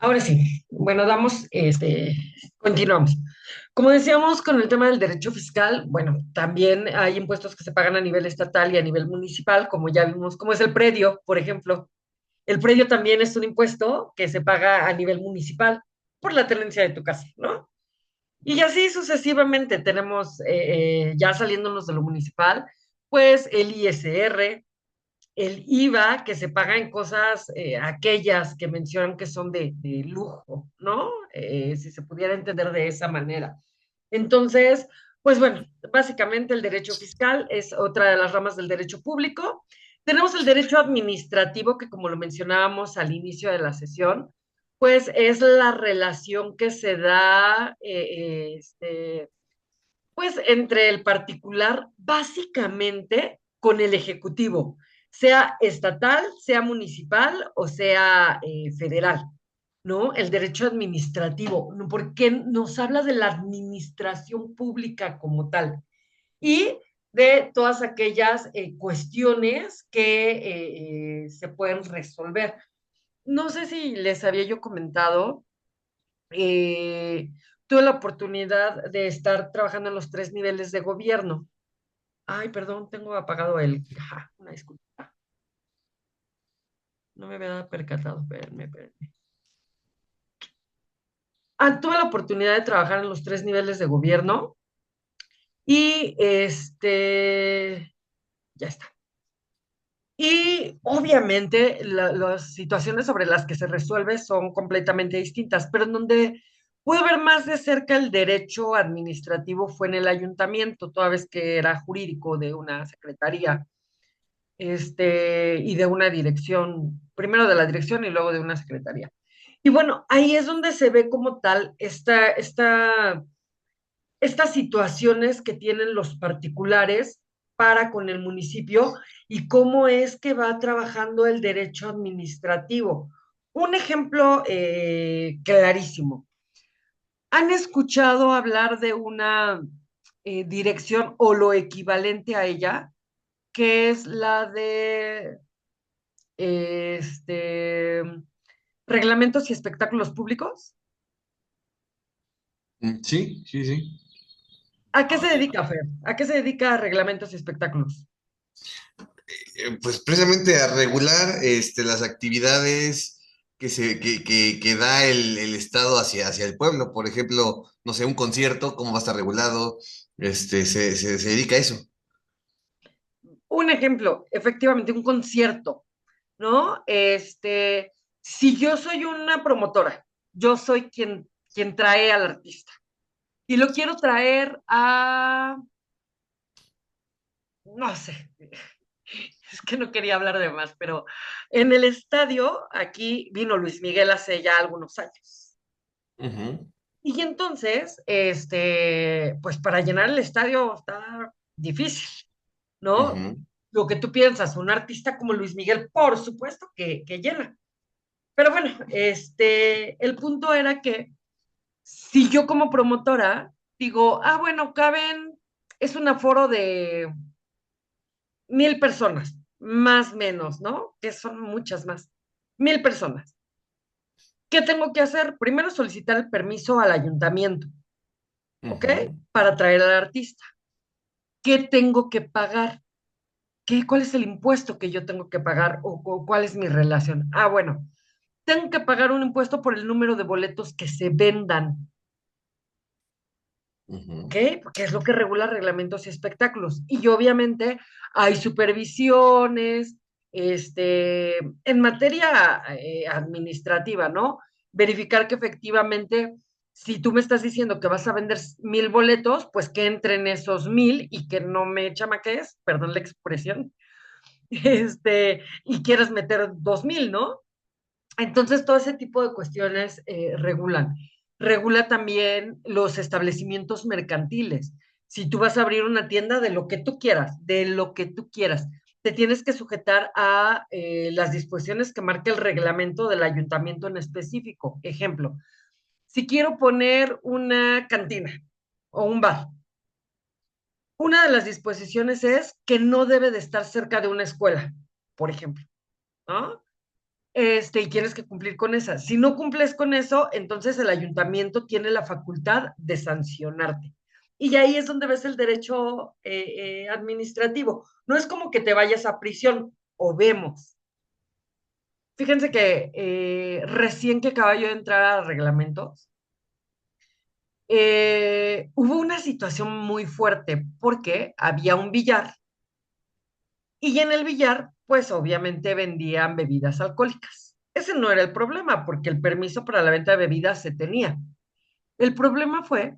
Ahora sí, bueno, continuamos. Como decíamos con el tema del derecho fiscal, bueno, también hay impuestos que se pagan a nivel estatal y a nivel municipal, como ya vimos, como es el predio, por ejemplo. El predio también es un impuesto que se paga a nivel municipal por la tenencia de tu casa, ¿no? Y así sucesivamente tenemos, ya saliéndonos de lo municipal, pues el ISR, el IVA que se paga en cosas, aquellas que mencionan que son de lujo, ¿no? Si se pudiera entender de esa manera. Entonces, pues bueno, básicamente el derecho fiscal es otra de las ramas del derecho público. Tenemos el derecho administrativo, que como lo mencionábamos al inicio de la sesión, pues es la relación que se da, pues entre el particular básicamente con el ejecutivo, sea estatal, sea municipal o sea federal, ¿no? El derecho administrativo, ¿no? Porque nos habla de la administración pública como tal y de todas aquellas cuestiones que se pueden resolver. No sé si les había yo comentado, eh, tuve la oportunidad de estar trabajando en los tres niveles de gobierno. Ay, perdón, tengo apagado una disculpa. No me había percatado, espérenme. Tuve la oportunidad de trabajar en los tres niveles de gobierno y ya está. Y obviamente las situaciones sobre las que se resuelve son completamente distintas, pero en donde pude ver más de cerca el derecho administrativo fue en el ayuntamiento, toda vez que era jurídico de una secretaría, y de una dirección, primero de la dirección y luego de una secretaría. Y bueno, ahí es donde se ve como tal estas situaciones que tienen los particulares para con el municipio y cómo es que va trabajando el derecho administrativo. Un ejemplo clarísimo. ¿Han escuchado hablar de una dirección o lo equivalente a ella, que es la de este, reglamentos y espectáculos públicos? Sí, sí, sí. ¿A qué se dedica, Fer? ¿A qué se dedica reglamentos y espectáculos? Pues precisamente a regular las actividades que da el Estado hacia el pueblo. Por ejemplo, no sé, un concierto, cómo va a estar regulado, se dedica a eso. Un ejemplo, efectivamente, un concierto, ¿no? Si yo soy una promotora, yo soy quien trae al artista y lo quiero traer no sé, es que no quería hablar de más, pero en el estadio, aquí vino Luis Miguel hace ya algunos años. Ujú, Y entonces, pues para llenar el estadio está difícil, ¿no? ujú, Lo que tú piensas, un artista como Luis Miguel, por supuesto que llena. Pero bueno, el punto era que si yo como promotora digo, bueno, es un aforo de 1,000 personas, más o menos, ¿no? Que son muchas más. 1,000 personas. ¿Qué tengo que hacer? Primero solicitar el permiso al ayuntamiento, ¿ok? ujú, Para traer al artista. ¿Qué tengo que pagar? ¿Cuál es el impuesto que yo tengo que pagar o cuál es mi relación? Bueno, tengo que pagar un impuesto por el número de boletos que se vendan, ¿ok? ujú. Porque es lo que regula reglamentos y espectáculos. Y obviamente hay supervisiones, en materia administrativa, ¿no? Verificar que efectivamente, si tú me estás diciendo que vas a vender 1,000 boletos, pues que entren esos 1,000 y que no me chamaques, perdón la expresión, y quieres meter 2,000, ¿no? Entonces, todo ese tipo de cuestiones regulan. Regula también los establecimientos mercantiles. Si tú vas a abrir una tienda de lo que tú quieras, de lo que tú quieras, te tienes que sujetar a las disposiciones que marca el reglamento del ayuntamiento en específico. Ejemplo, si quiero poner una cantina o un bar, una de las disposiciones es que no debe de estar cerca de una escuela, por ejemplo, ¿no? y tienes que cumplir con esa. Si no cumples con eso, entonces el ayuntamiento tiene la facultad de sancionarte. Y ahí es donde ves el derecho administrativo. No es como que te vayas a prisión, o vemos. Fíjense que recién que acaba yo de entrar a reglamentos, hubo una situación muy fuerte porque había un billar y en el billar, pues obviamente vendían bebidas alcohólicas. Ese no era el problema porque el permiso para la venta de bebidas se tenía. El problema fue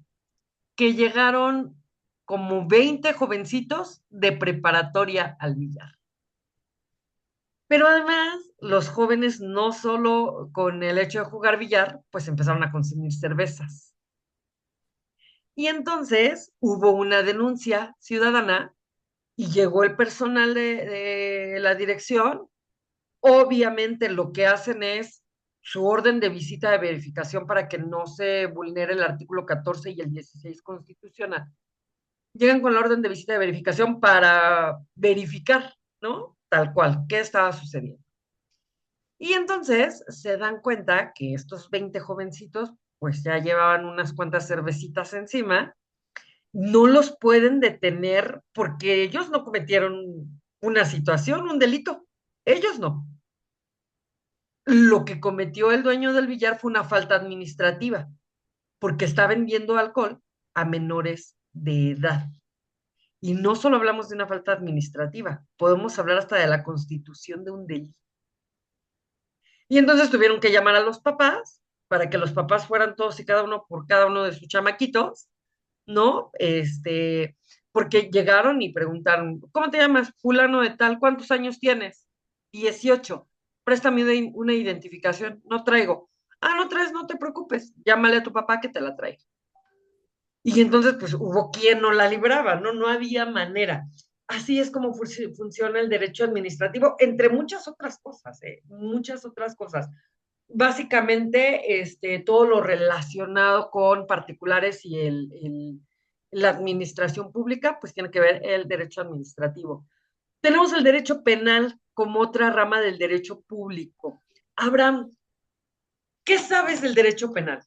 que llegaron como 20 jovencitos de preparatoria al billar. Pero además, los jóvenes no solo con el hecho de jugar billar, pues empezaron a consumir cervezas. Y entonces hubo una denuncia ciudadana y llegó el personal de la dirección. Obviamente lo que hacen es su orden de visita de verificación para que no se vulnere el artículo 14 y el 16 constitucional. Llegan con la orden de visita de verificación para verificar, ¿no? Tal cual, qué estaba sucediendo. Y entonces se dan cuenta que estos 20 jovencitos pues ya llevaban unas cuantas cervecitas encima, no los pueden detener porque ellos no cometieron una situación, un delito, ellos no. Lo que cometió el dueño del billar fue una falta administrativa, porque está vendiendo alcohol a menores de edad. Y no solo hablamos de una falta administrativa, podemos hablar hasta de la constitución de un delito. Y entonces tuvieron que llamar a los papás para que los papás fueran todos y cada uno por cada uno de sus chamaquitos, ¿no? Porque llegaron y preguntaron, ¿cómo te llamas? Fulano de tal, ¿cuántos años tienes? 18. Préstame una identificación. No traigo. Ah, no traes, no te preocupes. Llámale a tu papá que te la traiga. Y entonces, pues hubo quien no la libraba, ¿no? No había manera. Así es como funciona el derecho administrativo, entre muchas otras cosas, ¿eh? Muchas otras cosas. Básicamente, todo lo relacionado con particulares y la administración pública, pues tiene que ver el derecho administrativo. Tenemos el derecho penal como otra rama del derecho público. Abraham, ¿qué sabes del derecho penal?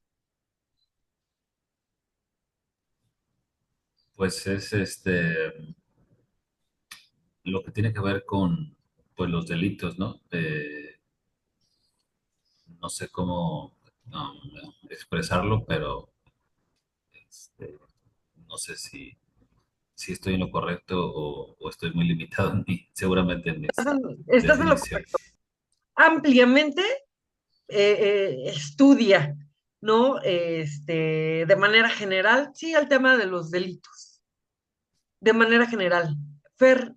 Pues es lo que tiene que ver con pues los delitos, ¿no? No sé cómo expresarlo, pero este, no sé si estoy en lo correcto o estoy muy limitado en seguramente en mis Estás en lo correcto. definiciones. Ampliamente estudia, ¿no? De manera general, sí, el tema de los delitos, de manera general. Fer,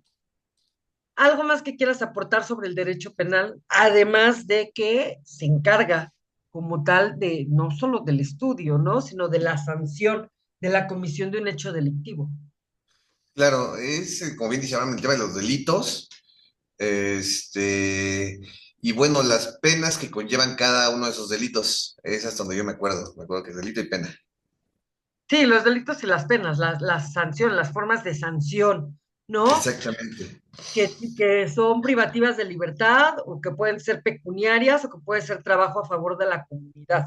¿algo más que quieras aportar sobre el derecho penal? Además de que se encarga como tal de no solo del estudio, ¿no? Sino de la sanción de la comisión de un hecho delictivo. Claro, es, como bien dice, el tema de los delitos, este, y bueno, las penas que conllevan cada uno de esos delitos, es hasta donde yo me acuerdo que es delito y pena. Sí, los delitos y las penas, la sanción, las formas de sanción, ¿no? Exactamente, Que son privativas de libertad o que pueden ser pecuniarias o que puede ser trabajo a favor de la comunidad.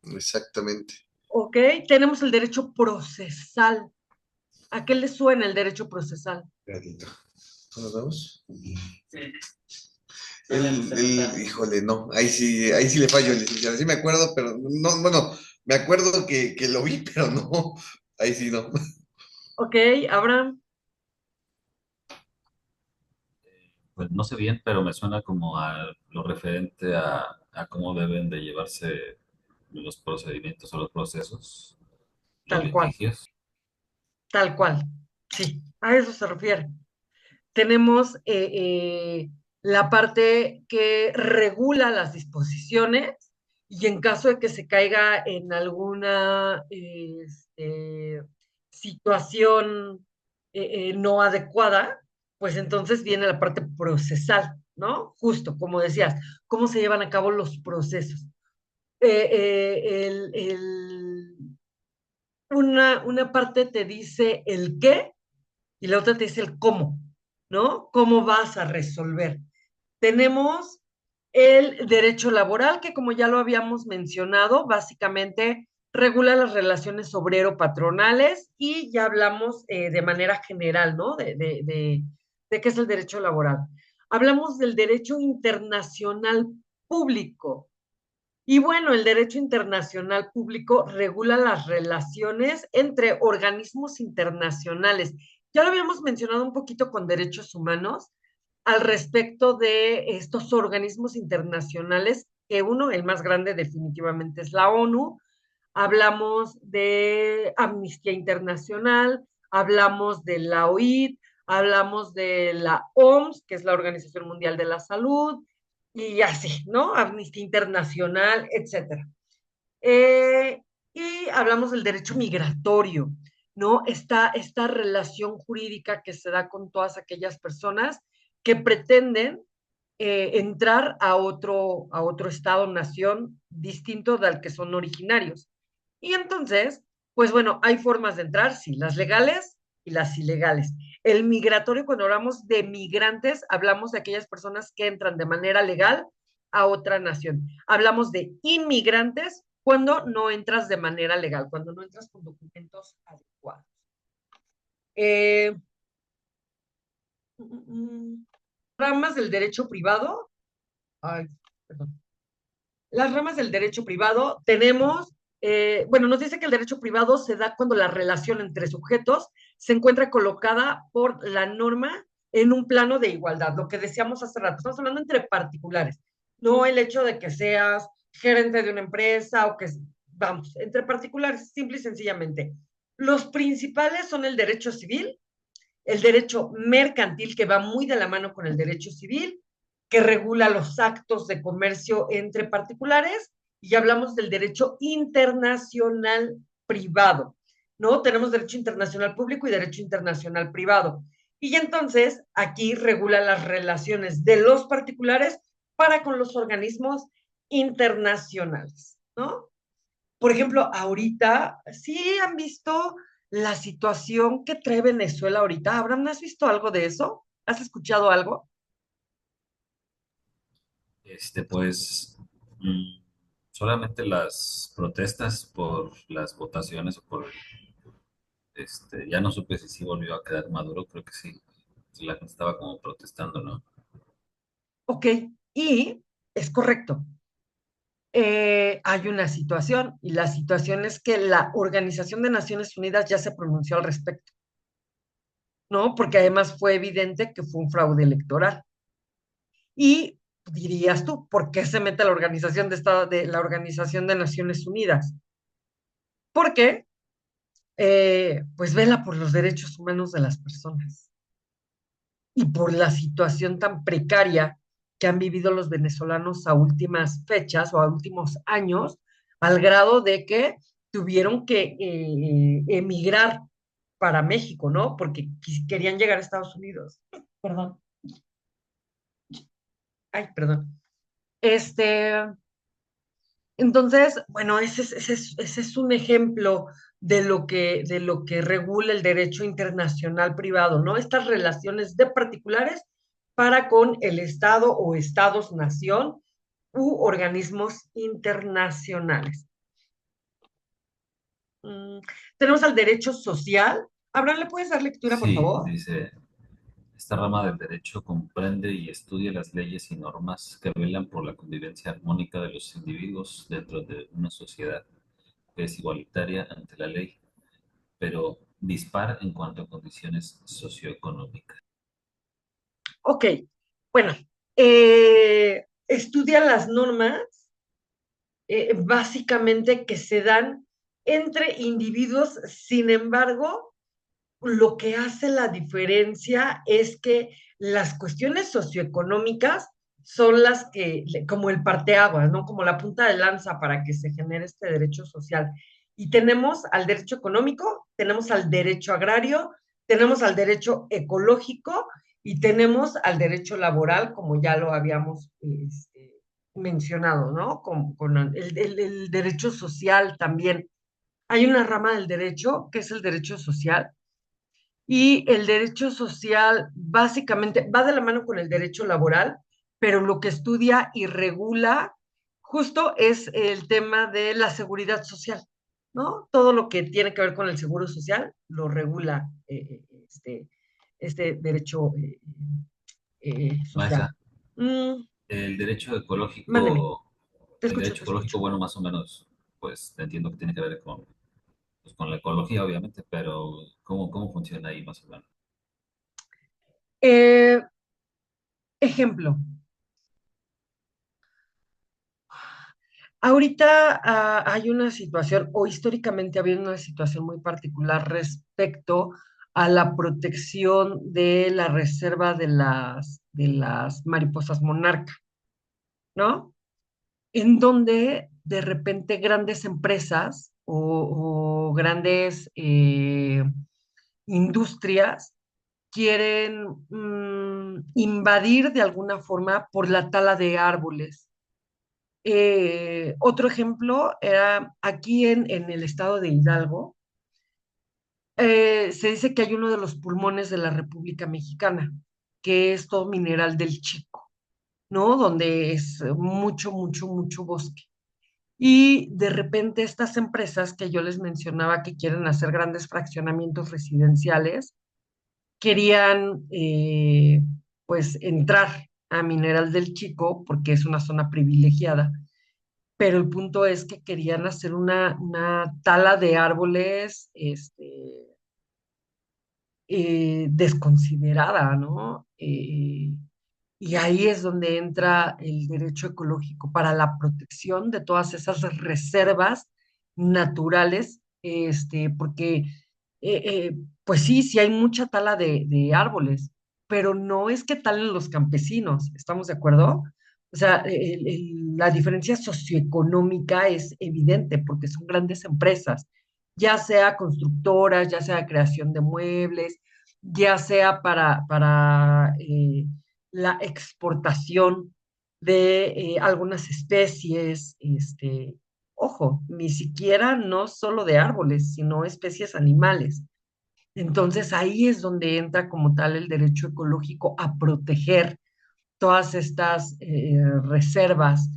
exactamente. ¿Ok? Tenemos el derecho procesal. ¿A qué le suena el derecho procesal? Espérate, ¿son los dos? Híjole, no, ahí sí le fallo, licenciado. Sí me acuerdo, pero no, bueno, me acuerdo que lo vi, pero no, ahí sí no. ¿Ok, Abraham? Pues no sé bien, pero me suena como a lo referente a cómo deben de llevarse los procedimientos o los procesos, los Tal cual, litigios. tal cual. Sí, a eso se refiere. Tenemos la parte que regula las disposiciones y en caso de que se caiga en alguna situación no adecuada, pues entonces viene la parte procesal, ¿no? Justo, como decías, cómo se llevan a cabo los procesos. Una parte te dice el qué y la otra te dice el cómo, ¿no? ¿Cómo vas a resolver? Tenemos El derecho laboral, que como ya lo habíamos mencionado, básicamente regula las relaciones obrero-patronales y ya hablamos de manera general, ¿no? De qué es el derecho laboral. Hablamos del derecho internacional público. Y bueno, el derecho internacional público regula las relaciones entre organismos internacionales. Ya lo habíamos mencionado un poquito con derechos humanos al respecto de estos organismos internacionales, que uno, el más grande definitivamente es la ONU. Hablamos de Amnistía Internacional, hablamos de la OIT, hablamos de la OMS, que es la Organización Mundial de la Salud, y así, ¿no? Amnistía Internacional, etcétera. Eh, y hablamos del derecho migratorio, ¿no? Esta relación jurídica que se da con todas aquellas personas que pretenden entrar a otro estado, nación distinto del que son originarios. Y entonces, pues bueno, hay formas de entrar, sí, las legales y las ilegales. El migratorio, cuando hablamos de migrantes, hablamos de aquellas personas que entran de manera legal a otra nación. Hablamos de inmigrantes cuando no entras de manera legal, cuando no entras con documentos adecuados. Eh, ramas del derecho privado. Ay, perdón. Las ramas del derecho privado tenemos, bueno, nos dice que el derecho privado se da cuando la relación entre sujetos se encuentra colocada por la norma en un plano de igualdad, lo que decíamos hace rato, estamos hablando entre particulares, no el hecho de que seas gerente de una empresa o que, vamos, entre particulares, simple y sencillamente. Los principales son el derecho civil, el derecho mercantil, que va muy de la mano con el derecho civil, que regula los actos de comercio entre particulares, y hablamos del derecho internacional privado, ¿no? Tenemos derecho internacional público y derecho internacional privado. Y entonces aquí regula las relaciones de los particulares para con los organismos internacionales, ¿no? Por ejemplo, ahorita, ¿sí han visto la situación que trae Venezuela ahorita? ¿Abraham, has visto algo de eso? ¿Has escuchado algo? Pues solamente las protestas por las votaciones o por, ya no supe si sí volvió a quedar Maduro, creo que sí. Sí, la gente estaba como protestando, ¿no? Ok, y es correcto. Hay una situación, y la situación es que la Organización de Naciones Unidas ya se pronunció al respecto, ¿no? Porque además fue evidente que fue un fraude electoral. Y dirías tú, ¿por qué se mete la Organización de Estado, de la Organización de Naciones Unidas? Porque pues vela por los derechos humanos de las personas y por la situación tan precaria que han vivido los venezolanos a últimas fechas o a últimos años, al grado de que tuvieron que emigrar para México, ¿no? Porque querían llegar a Estados Unidos. Perdón. Ay, perdón. Este, Entonces, bueno, ese es un ejemplo de lo que regula el derecho internacional privado, ¿no? Estas relaciones de particulares para con el Estado o Estados-nación u organismos internacionales. Mm, tenemos al derecho social. Abraham, ¿le puedes dar lectura, por Sí, favor? dice, esta rama del derecho comprende y estudia las leyes y normas que velan por la convivencia armónica de los individuos dentro de una sociedad que es igualitaria ante la ley, pero dispar en cuanto a condiciones socioeconómicas. Ok, bueno, estudia las normas básicamente que se dan entre individuos. Sin embargo, lo que hace la diferencia es que las cuestiones socioeconómicas son las que, como el parteaguas, ¿no? Como la punta de lanza para que se genere este derecho social. Y tenemos al derecho económico, tenemos al derecho agrario, tenemos al derecho ecológico y tenemos al derecho laboral, como ya lo habíamos mencionado, ¿no? Con el derecho social también. Hay una rama del derecho que es el derecho social, y el derecho social básicamente va de la mano con el derecho laboral, pero lo que estudia y regula justo es el tema de la seguridad social, ¿no? Todo lo que tiene que ver con el seguro social lo regula este derecho social. Maestra, Mm, el derecho mándeme, ecológico, te el escucho, derecho te escucho. ecológico, bueno, más o menos, pues entiendo que tiene que ver con, pues, con la ecología, obviamente, pero ¿cómo funciona ahí más o menos? Eh, ejemplo, ahorita hay una situación, o históricamente ha habido una situación muy particular respecto a la protección de la reserva de las mariposas monarca, ¿no? En donde de repente grandes empresas o grandes industrias quieren invadir de alguna forma por la tala de árboles. Otro ejemplo era aquí en el estado de Hidalgo. Se dice que hay uno de los pulmones de la República Mexicana, que es todo mineral del Chico, ¿no? Donde es mucho, mucho, mucho bosque. Y de repente estas empresas que yo les mencionaba que quieren hacer grandes fraccionamientos residenciales, querían pues entrar a Mineral del Chico porque es una zona privilegiada, pero el punto es que querían hacer una tala de árboles desconsiderada, ¿no? Y ahí es donde entra el derecho ecológico para la protección de todas esas reservas naturales, porque, pues sí, sí hay mucha tala de árboles, pero no es que talen los campesinos, ¿estamos de acuerdo? O sea, la diferencia socioeconómica es evidente porque son grandes empresas, ya sea constructoras, ya sea creación de muebles, ya sea para la exportación de algunas especies, ojo, ni siquiera no solo de árboles, sino especies animales. Entonces ahí es donde entra como tal el derecho ecológico a proteger todas estas reservas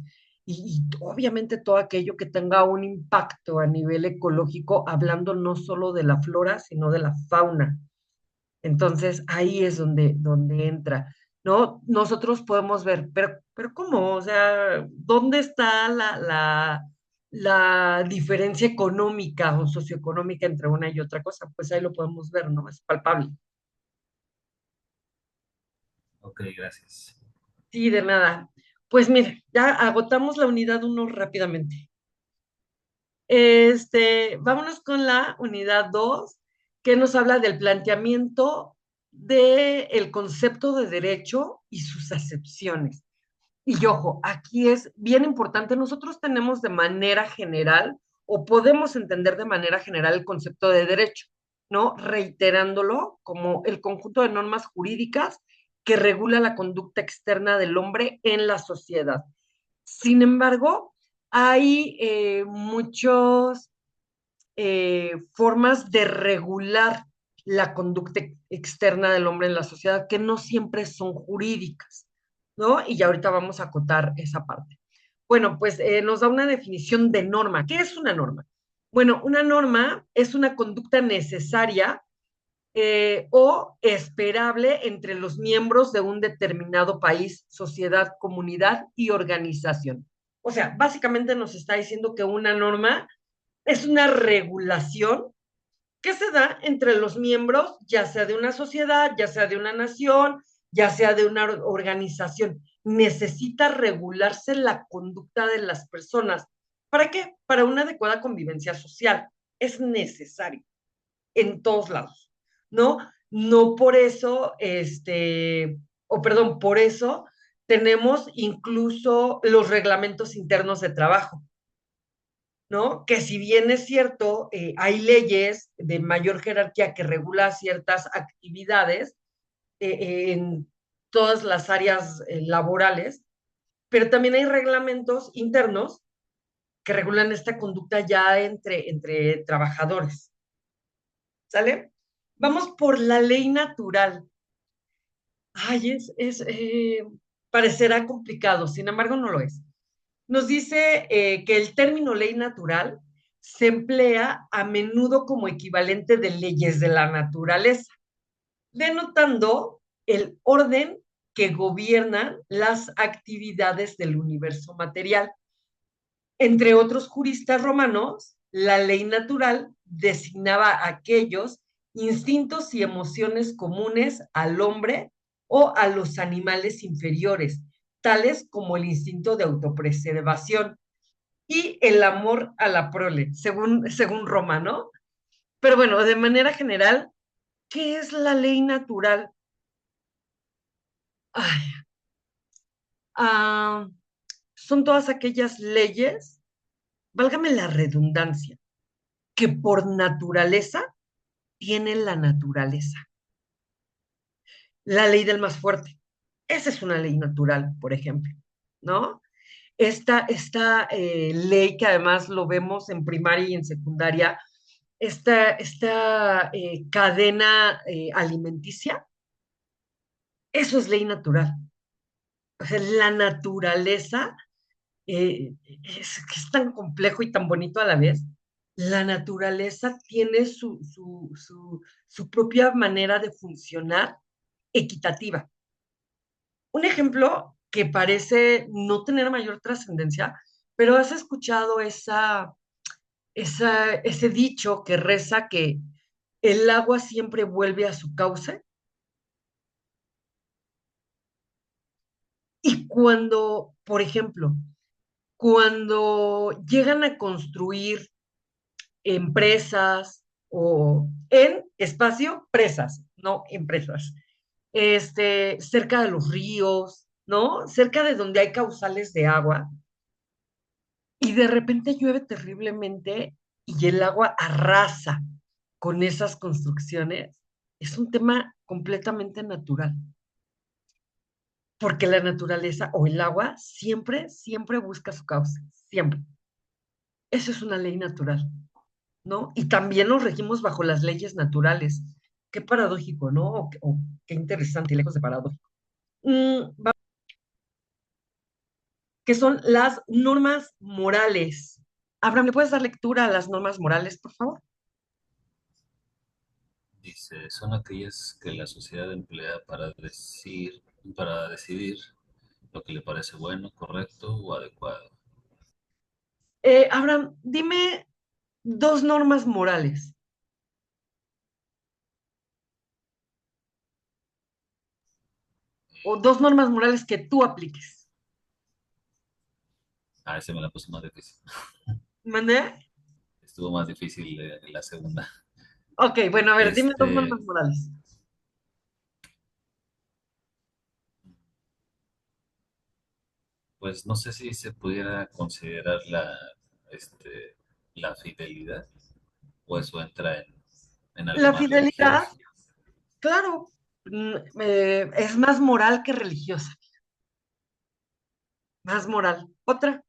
y obviamente todo aquello que tenga un impacto a nivel ecológico, hablando no solo de la flora, sino de la fauna. Entonces ahí es donde entra, ¿no? Nosotros podemos ver, pero ¿cómo? O sea, ¿dónde está la diferencia económica o socioeconómica entre una y otra cosa? Pues ahí lo podemos ver, ¿no? Es palpable. Ok, gracias. Sí, de nada. Pues mire, ya agotamos la unidad uno rápidamente. Vámonos con la unidad 2 que nos habla del planteamiento del concepto de derecho y sus acepciones. Y ojo, aquí es bien importante, nosotros tenemos de manera general o podemos entender de manera general el concepto de derecho, ¿no? Reiterándolo como el conjunto de normas jurídicas que regula la conducta externa del hombre en la sociedad. Sin embargo, hay muchos formas de regular la conducta externa del hombre en la sociedad que no siempre son jurídicas, ¿no? Y ya ahorita vamos a acotar esa parte. Bueno, pues nos da una definición de norma. ¿Qué es una norma? Bueno, una norma es una conducta necesaria o esperable entre los miembros de un determinado país, sociedad, comunidad y organización. O sea, básicamente nos está diciendo que una norma es una regulación que se da entre los miembros, ya sea de una sociedad, ya sea de una nación, ya sea de una organización. Necesita regularse la conducta de las personas. ¿Para qué? Para una adecuada convivencia social. Es necesario en todos lados, ¿no? No por eso, o perdón, por eso tenemos incluso los reglamentos internos de trabajo, ¿no? Que si bien es cierto, hay leyes de mayor jerarquía que regulan ciertas actividades en todas las áreas laborales, pero también hay reglamentos internos que regulan esta conducta ya entre trabajadores, ¿sale? Vamos por la ley natural. Ay, parecerá complicado, sin embargo no lo es. Nos dice que el término ley natural se emplea a menudo como equivalente de leyes de la naturaleza, denotando el orden que gobiernan las actividades del universo material. Entre otros juristas romanos, la ley natural designaba aquellos instintos y emociones comunes al hombre o a los animales inferiores, tales como el instinto de autopreservación y el amor a la prole, según Roma, ¿no? Pero bueno, de manera general, ¿qué es la ley natural? Ay, ah, son todas aquellas leyes, válgame la redundancia, que por naturaleza tiene la naturaleza. La ley del más fuerte. Esa es una ley natural, por ejemplo, ¿no? Esta ley que además lo vemos en primaria y en secundaria, esta cadena alimenticia, eso es ley natural. O sea, la naturaleza es tan complejo y tan bonito a la vez. La naturaleza tiene su propia manera de funcionar equitativa. Un ejemplo que parece no tener mayor trascendencia, pero has escuchado ese dicho que reza que el agua siempre vuelve a su cauce. Y cuando, por ejemplo, cuando llegan a construir empresas o en espacio, presas, no empresas, cerca de los ríos, ¿no? Cerca de donde hay causales de agua, y de repente llueve terriblemente y el agua arrasa con esas construcciones, es un tema completamente natural, porque la naturaleza o el agua siempre, siempre busca su cauce, siempre. Eso es una ley natural, ¿no? Y también nos regimos bajo las leyes naturales. Qué paradójico, ¿no? O qué interesante y lejos de paradójico. Que son las normas morales. Abraham, ¿le puedes dar lectura a las normas morales, por favor? Dice, son aquellas que la sociedad emplea para decidir lo que le parece bueno, correcto o adecuado. Abraham, dime dos normas morales o dos normas morales que tú apliques. Ese me la puso más difícil. ¿Mandé? Estuvo más difícil la segunda. Ok, bueno, a ver, dime dos Este, normas morales. pues no sé si se pudiera considerar la fidelidad o eso entra en algo La más fidelidad, religioso. claro, es más moral que religiosa, más moral. Otra,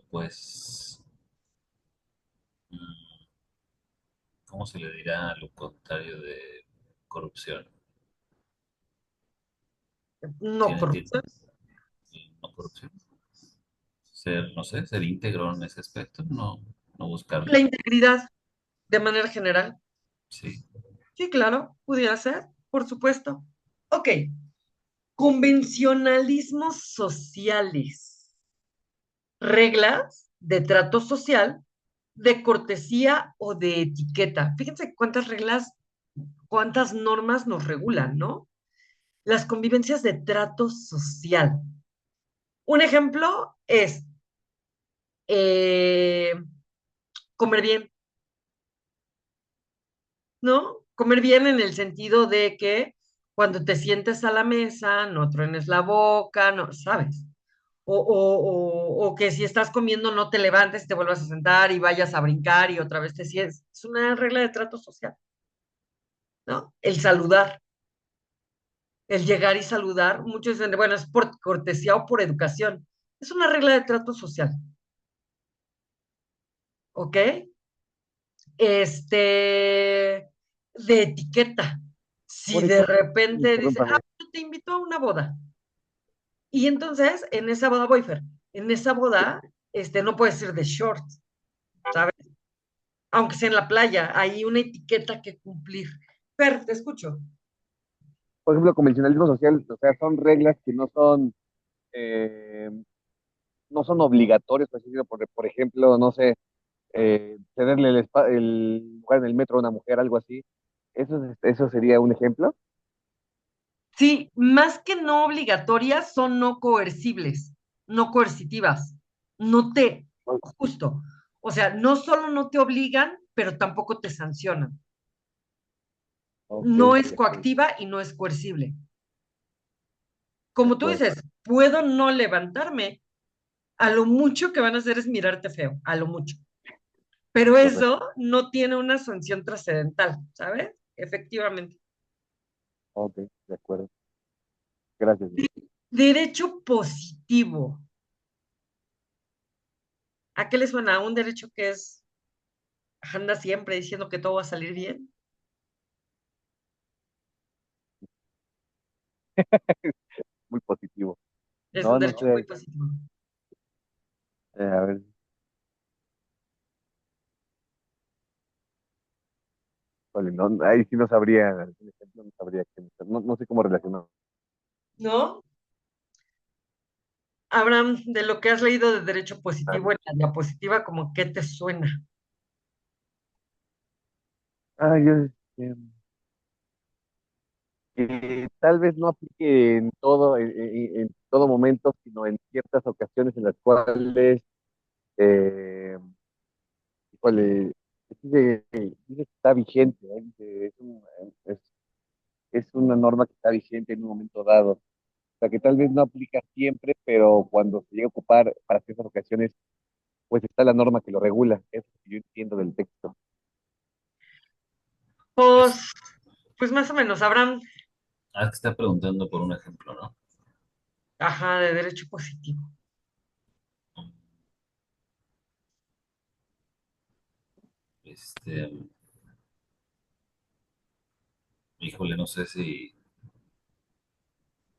Pues, mm, ¿cómo se le dirá a lo contrario de corrupción? no ¿Tiene, corrupción. no corrupción? Ser, no sé, ser íntegro en ese aspecto, no La buscarlo. integridad, de manera general. Sí. Sí, claro, pudiera ser, por supuesto. Ok, convencionalismos sociales, reglas de trato social, de cortesía o de etiqueta. Fíjense cuántas reglas, cuántas normas nos regulan, ¿no? Las convivencias de trato social. Un ejemplo es eh, comer bien, ¿no? Comer bien en el sentido de que cuando te sientes a la mesa, no truenes la boca, no, ¿sabes? O que si estás comiendo no te levantes, te vuelvas a sentar y vayas a brincar y otra vez te sientes. Es una regla de trato social, ¿no? El saludar, el llegar y saludar, muchos dicen, bueno, es por cortesía o por educación. Es una regla de trato social, ¿ok? De etiqueta. Si Por de ejemplo, repente dice, ah, discúlpame, te invito a una boda. Y entonces, en esa boda, voy, Fer, en esa boda, no puedes ir de shorts, ¿sabes? Aunque sea en la playa, hay una etiqueta que cumplir. Fer, te escucho. Por ejemplo, convencionalismo social, o sea, son reglas que eh, no son obligatorias, por así decirlo. Por ejemplo, no sé, cederle el lugar en el metro a una mujer, algo así. Eso sería un ejemplo. Sí, más que no obligatorias, son no coercibles, no coercitivas. No te, justo. O sea, no solo no te obligan, pero tampoco te sancionan. Ok, No es de acuerdo. coactiva y no es coercible. De Como tú acuerdo. dices, puedo no levantarme. A lo mucho que van a hacer es mirarte feo, a lo mucho. Pero Correcto. eso no tiene una sanción trascendental, ¿sabes? Efectivamente. Ok, de acuerdo. Gracias. Derecho positivo. ¿A qué le suena? Un derecho que es, anda siempre diciendo que todo va a salir bien. Muy positivo. Es un No, no derecho muy sé. positivo. A ver, híjole, no, ahí sí no sabría, algún ejemplo, no sabría no sé cómo relacionar. ¿No? Abraham, de lo que has leído de derecho positivo en la diapositiva, ¿como qué te suena? Ah, yo, tal vez no aplique en en todo momento, sino en ciertas ocasiones en las cuales, eh, híjole, dice que está vigente, ¿eh? Es una norma que está vigente en un momento dado. O sea, que tal vez no aplica siempre, pero cuando se llega a ocupar para ciertas ocasiones, pues está la norma que lo regula. Eso es lo que yo entiendo del texto. Pues, Es, pues más o menos, Abraham, te está preguntando por un ejemplo, ¿no? ajá, de derecho positivo. Este, híjole, no sé si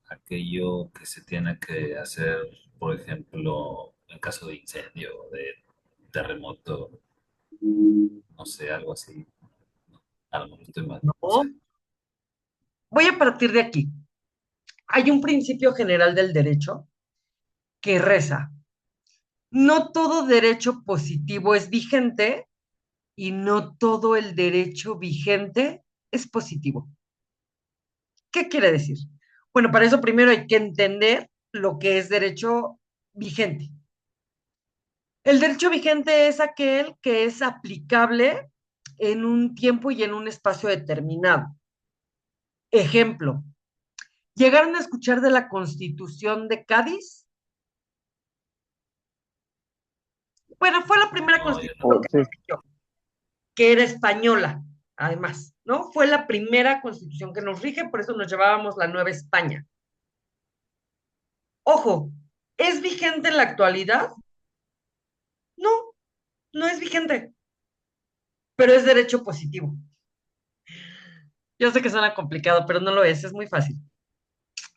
aquello que se tiene que hacer, por ejemplo, en caso de incendio, de terremoto, no sé, algo así. A lo mejor estoy mal, no No, sé. voy a partir de aquí. Hay un principio general del derecho que reza, no todo derecho positivo es vigente y no todo el derecho vigente es positivo. ¿Qué quiere decir? Bueno, para eso primero hay que entender lo que es derecho vigente. El derecho vigente es aquel que es aplicable en un tiempo y en un espacio determinado. Ejemplo, ¿llegaron a escuchar de la Constitución de Cádiz? Bueno, fue la primera No, yo no. constitución que Sí, nos rigió, que era española, además, ¿no? Fue la primera constitución que nos rige, por eso nos llevábamos la Nueva España. Ojo, ¿es vigente en la actualidad? No, no es vigente, pero es derecho positivo. Yo sé que suena complicado, pero no lo es muy fácil.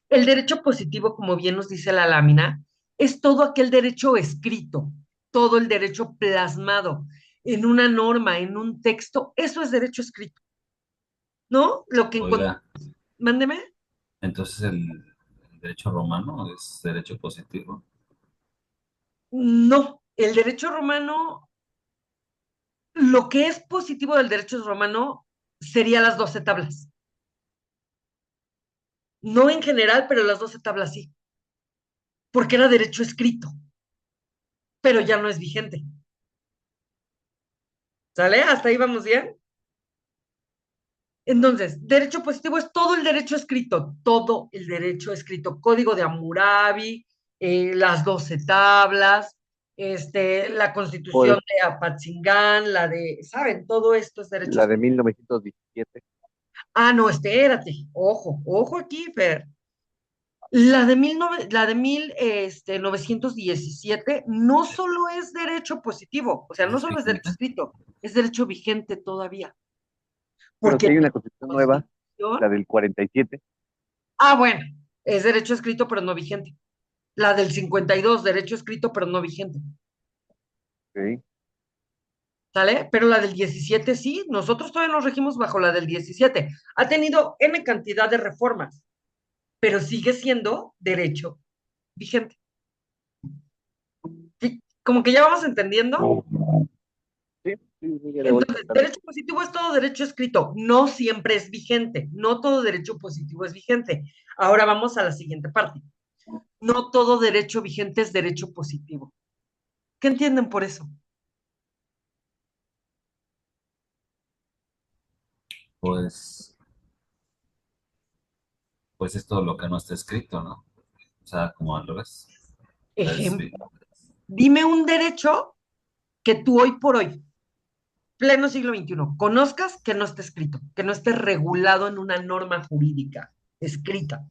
El derecho positivo, como bien nos dice la lámina, es todo aquel derecho escrito, todo el derecho plasmado en una norma, en un texto, eso es derecho escrito, ¿no? Lo que encontramos, Oiga, mándeme. entonces el derecho romano es derecho positivo. No, el derecho romano, lo que es positivo del derecho romano sería las 12 tablas. No en general, pero las 12 tablas sí, porque era derecho escrito, pero ya no es vigente. ¿Sale? ¿Hasta ahí vamos bien? Entonces, derecho positivo es todo el derecho escrito, todo el derecho escrito, Código de Hammurabi, las 12 tablas, la o Constitución de Apatzingán, la de, ¿saben? Todo esto es derecho la de escrito. 1917. Ah, no, espérate, ojo, ojo aquí, Fer. La de 1917 no solo es derecho positivo, o sea, ¿Ese no es solo es derecho vigente? escrito, es derecho vigente todavía, Pero porque si hay la una constitución nueva, Constitución la del 47. Ah, bueno, es derecho escrito pero no vigente. La del 52, derecho escrito pero no vigente. Ok. ¿Sale? Pero la del 17 sí, nosotros todavía nos regimos bajo la del 17. Ha tenido N cantidad de reformas, pero sigue siendo derecho vigente. ¿Sí? Como que ya vamos entendiendo. Sí, sí, sí, ya le voy Entonces, captando. derecho positivo es todo derecho escrito, no siempre es vigente, no todo derecho positivo es vigente. Ahora vamos a la siguiente parte. No todo derecho vigente es derecho positivo. ¿Qué entienden por eso? Pues, pues es todo lo que no está escrito, ¿no? O sea, como al revés. O sea, Ejemplo, dime un derecho que tú hoy por hoy, pleno siglo XXI, conozcas que no esté escrito, que no esté regulado en una norma jurídica escrita.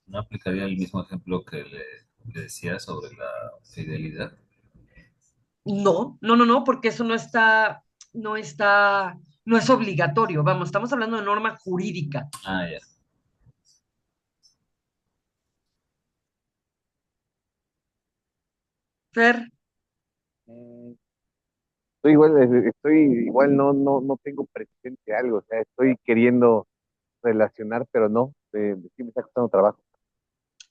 no aplicaría el mismo ejemplo que le decía sobre la fidelidad. No, no, no, no, porque eso no está, no es obligatorio. Vamos, estamos hablando de norma jurídica. Ah, ya. Fer, Mm, estoy igual, no tengo presente algo, o sea, estoy queriendo relacionar, pero no, sí me está costando trabajo.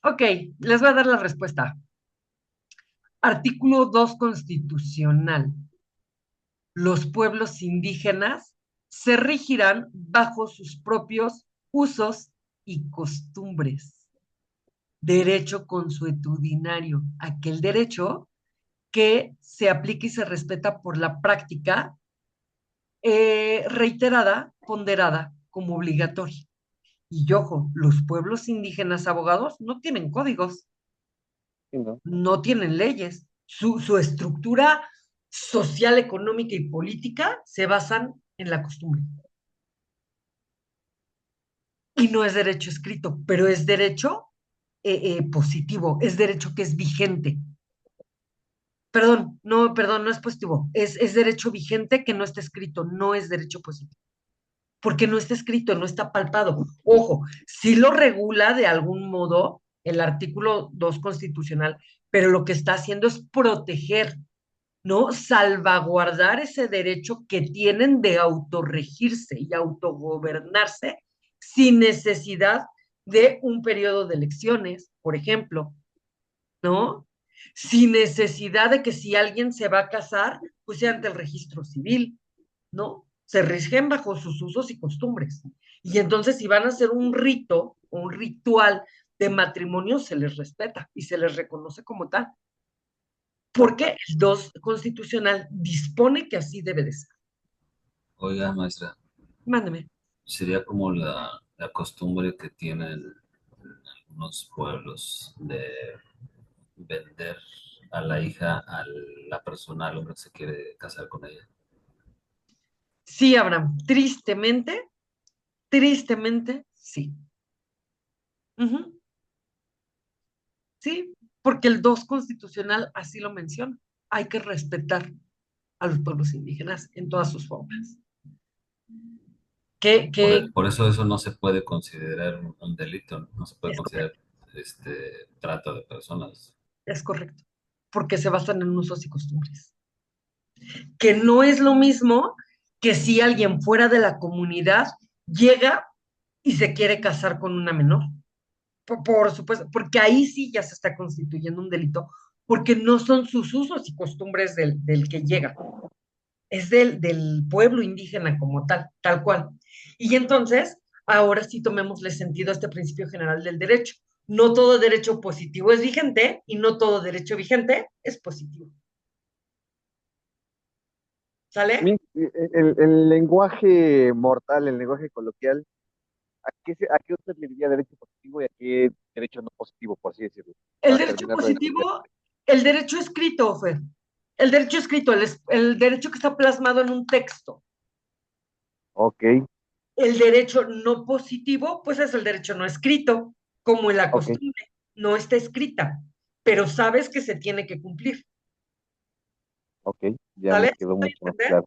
ok, les voy a dar la respuesta. Artículo 2 constitucional. Los pueblos indígenas se regirán bajo sus propios usos y costumbres. Derecho consuetudinario, aquel derecho que se aplica y se respeta por la práctica reiterada, ponderada como obligatoria. Y ojo, los pueblos indígenas abogados no tienen códigos, Sí, ¿no? no tienen leyes. Su estructura social, económica y política se basan en la costumbre. Y no es derecho escrito, pero es derecho positivo, es derecho que es vigente. Perdón, no es positivo, es derecho vigente que no está escrito, no es derecho positivo, porque no está escrito, no está palpado. Ojo, sí lo regula de algún modo el artículo 2 constitucional, pero lo que está haciendo es proteger, ¿no? Salvaguardar ese derecho que tienen de autorregirse y autogobernarse sin necesidad de un periodo de elecciones, por ejemplo, ¿no? Sin necesidad de que si alguien se va a casar, pues sea ante el registro civil, ¿no? Se rigen bajo sus usos y costumbres. Y entonces, si van a hacer un rito, un ritual de matrimonio, se les respeta y se les reconoce como tal. Claro. Porque el 2 constitucional dispone que así debe de ser. Oiga, maestra, Mándeme. sería como la costumbre que tienen algunos pueblos de vender a la hija a la persona, al hombre que se quiere casar con ella. Sí, Abraham, tristemente, sí. Ujú, sí, porque el 2 constitucional así lo menciona. Hay que respetar a los pueblos indígenas en todas sus formas. Que Por eso eso no se puede considerar un delito, ¿no? No se puede es considerar correcto, trata de personas. es correcto, porque se basan en usos y costumbres. Que no es lo mismo que si alguien fuera de la comunidad llega y se quiere casar con una menor. Por supuesto, porque ahí sí ya se está constituyendo un delito, porque no son sus usos y costumbres del que llega, es del pueblo indígena como tal, tal cual. Y entonces, ahora sí tomémosle sentido a este principio general del derecho. No todo derecho positivo es vigente y no todo derecho vigente es positivo. ¿Sale? El lenguaje mortal, el lenguaje coloquial, ¿a qué usted le diría derecho positivo y a qué derecho no positivo, por así decirlo? El Para derecho terminarlo de entender. positivo, el derecho escrito, Fer. El derecho escrito, el derecho que está plasmado en un texto. Ok, El derecho no positivo, pues es el derecho no escrito, como en la ok, costumbre. No está escrita, pero sabes que se tiene que cumplir. ok, ya me ¿Sale? quedó ¿Voy a mucho más entender? claro.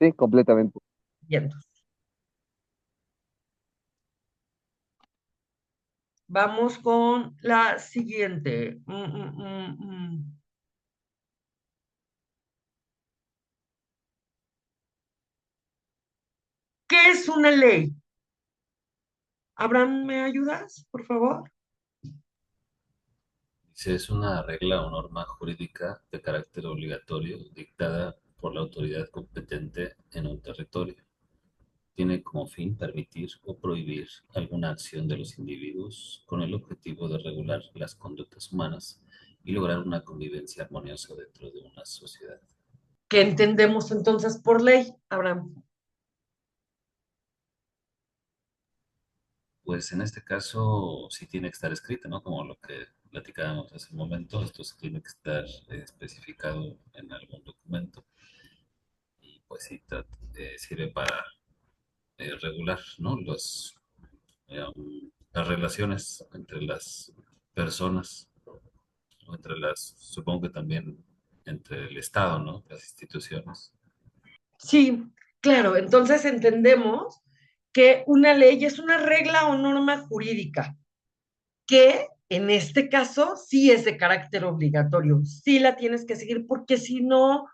Sí, completamente. Bien, vamos con la siguiente. ¿Qué es una ley? Abraham, ¿me ayudas, por favor? Si es una regla o norma jurídica de carácter obligatorio dictada por la autoridad competente en un territorio. Tiene como fin permitir o prohibir alguna acción de los individuos con el objetivo de regular las conductas humanas y lograr una convivencia armoniosa dentro de una sociedad. ¿Qué entendemos entonces por ley, Abraham? Pues en este caso sí tiene que estar escrita, ¿no? Como lo que platicábamos hace un momento, esto sí tiene que estar especificado en algún documento y pues sí sirve para regular, ¿no? Eh, las relaciones entre las personas o entre supongo que también entre el Estado, ¿no? Las instituciones. Sí, claro, entonces entendemos que una ley es una regla o norma jurídica que en este caso sí es de carácter obligatorio, sí la tienes que seguir porque si no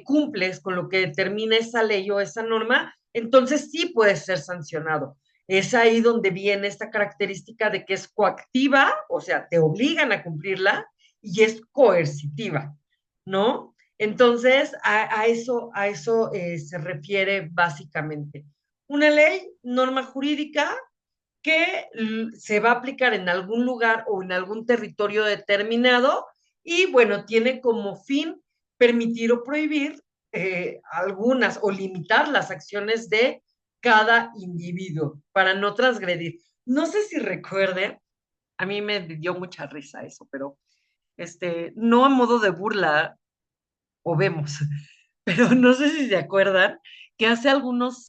cumples con lo que determina esa ley o esa norma, entonces sí puedes ser sancionado. Es ahí donde viene esta característica de que es coactiva, o sea, te obligan a cumplirla, y es coercitiva, ¿no? Entonces, a eso se refiere básicamente. Una ley, norma jurídica, que se va a aplicar en algún lugar o en algún territorio determinado y bueno, tiene como fin permitir o prohibir algunas o limitar las acciones de cada individuo para no transgredir. No sé si recuerden, a mí me dio mucha risa eso, pero no a modo de burla, o vemos, pero no sé si se acuerdan que hace algunos